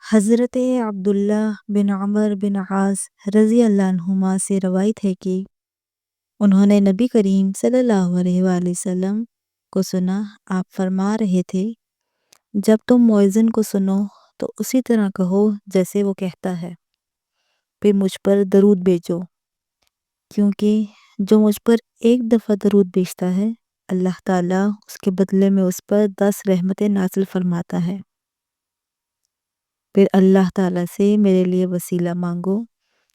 حضرت عبداللہ بن عمر بن عاص رضی اللہ عنہما سے روایت ہے کہ انہوں نے نبی کریم صلی اللہ علیہ وآلہ وسلم کو سنا، آپ فرما رہے تھے، جب تم مؤذن کو سنو تو اسی طرح کہو جیسے وہ کہتا ہے، پھر مجھ پر درود بھیجو، کیونکہ جو مجھ پر ایک دفعہ درود بھیجتا ہے اللہ تعالیٰ اس کے بدلے میں اس پر 10 رحمتیں نازل فرماتا ہے۔ پھر اللہ تعالیٰ سے میرے لیے وسیلہ مانگو،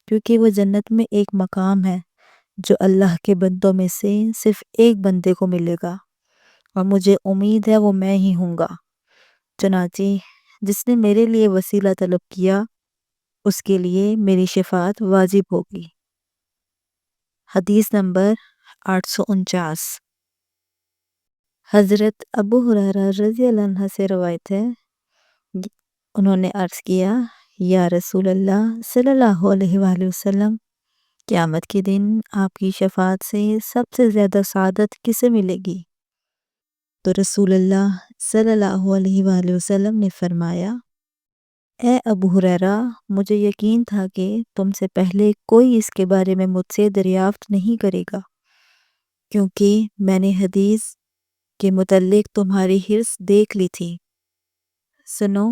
کیونکہ وہ جنت میں ایک مقام ہے جو اللہ کے بندوں میں سے صرف ایک بندے کو ملے گا، اور مجھے امید ہے وہ میں ہی ہوں گا۔ چنانچہ جس نے میرے لیے وسیلہ طلب کیا اس کے لیے میری شفاعت واجب ہوگی۔ حدیث نمبر 849۔ حضرت ابو ہریرہ رضی اللہ عنہ سے روایت ہے، انہوں نے عرض کیا، یا رسول اللہ صلی اللہ علیہ وآلہ وسلم، قیامت کے دن آپ کی شفاعت سے سب سے زیادہ سعادت کسے ملے گی؟ تو رسول اللہ صلی اللہ علیہ وآلہ وسلم نے فرمایا، اے ابو ہریرہ، مجھے یقین تھا کہ تم سے پہلے کوئی اس کے بارے میں مجھ سے دریافت نہیں کرے گا، کیونکہ میں نے حدیث کے متعلق تمہاری حرص دیکھ لی تھی۔ سنو،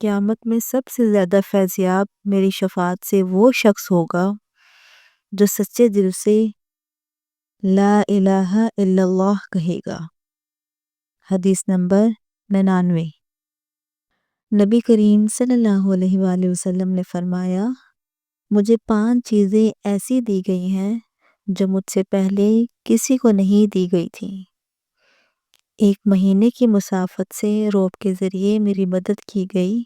قیامت میں سب سے زیادہ فیضیاب میری شفاعت سے وہ شخص ہوگا جو سچے دل سے لا الہ الا اللہ کہے گا۔ حدیث نمبر 99۔ نبی کریم صلی اللہ علیہ وآلہ وسلم نے فرمایا، مجھے 5 چیزیں ایسی دی گئی ہیں جو مجھ سے پہلے کسی کو نہیں دی گئی تھیں۔ 1 مہینے کی مسافت سے روب کے ذریعے میری مدد کی گئی،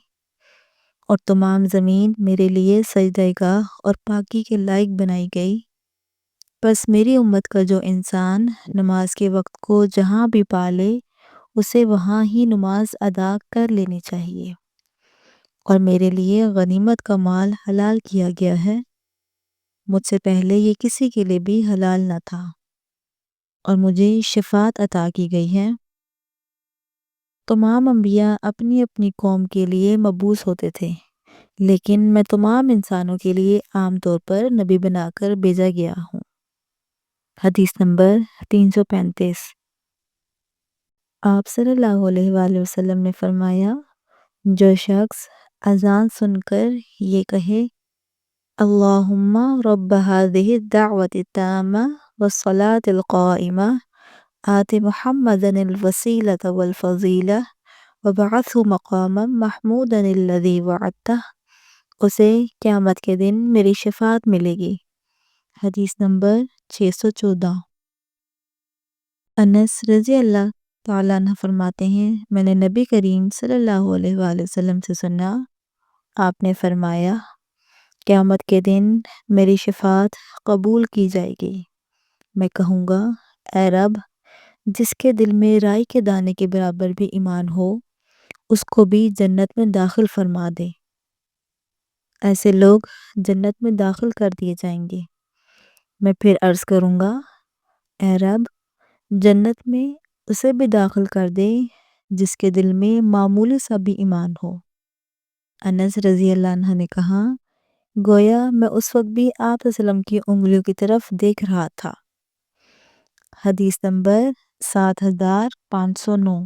اور تمام زمین میرے لیے سجدہ گاہ اور پاکی کے لائق بنائی گئی۔ بس میری امت کا جو انسان نماز کے وقت کو جہاں بھی پالے اسے وہاں ہی نماز ادا کر لینی چاہیے، اور میرے لیے غنیمت کا مال حلال کیا گیا ہے، مجھ سے پہلے یہ کسی کے لیے بھی حلال نہ تھا، اور مجھے شفاعت عطا کی گئی ہے۔ تمام انبیاء اپنی اپنی قوم کے لیے مبعوث ہوتے تھے، لیکن میں تمام انسانوں کے لیے عام طور پر نبی بنا کر بھیجا گیا ہوں۔ حدیث نمبر 335۔ آپ صلی اللہ علیہ وآلہ وسلم نے فرمایا، جو شخص اذان سن کر یہ کہے، اللہم رب هذه الدعوة التامة والصلاة القائمة آت محمدا الوسیلة والفضیلة وبعثه مقاما محمودا الذی وعدتہ، اسے قیامت کے دن میری شفاعت ملے گی۔ حدیث نمبر 614۔ انس رضی اللہ تعالیٰ عنہ فرماتے ہیں، میں نے نبی کریم صلی اللہ علیہ وآلہ وسلم سے سنا، آپ نے فرمایا، قیامت کے دن میری شفاعت قبول کی جائے گی۔ میں کہوں گا، اے رب، جس کے دل میں رائی کے دانے کے برابر بھی ایمان ہو اس کو بھی جنت میں داخل فرما دے۔ ایسے لوگ جنت میں داخل کر دیے جائیں گے۔ میں پھر عرض کروں گا، اے رب، جنت میں اسے بھی داخل کر دے جس کے دل میں معمولی سا بھی ایمان ہو۔ انس رضی اللہ عنہ نے کہا، گویا میں اس وقت بھی آپ صلی اللہ علیہ وسلم کی انگلیوں کی طرف دیکھ رہا تھا۔ حدیث نمبر 7509۔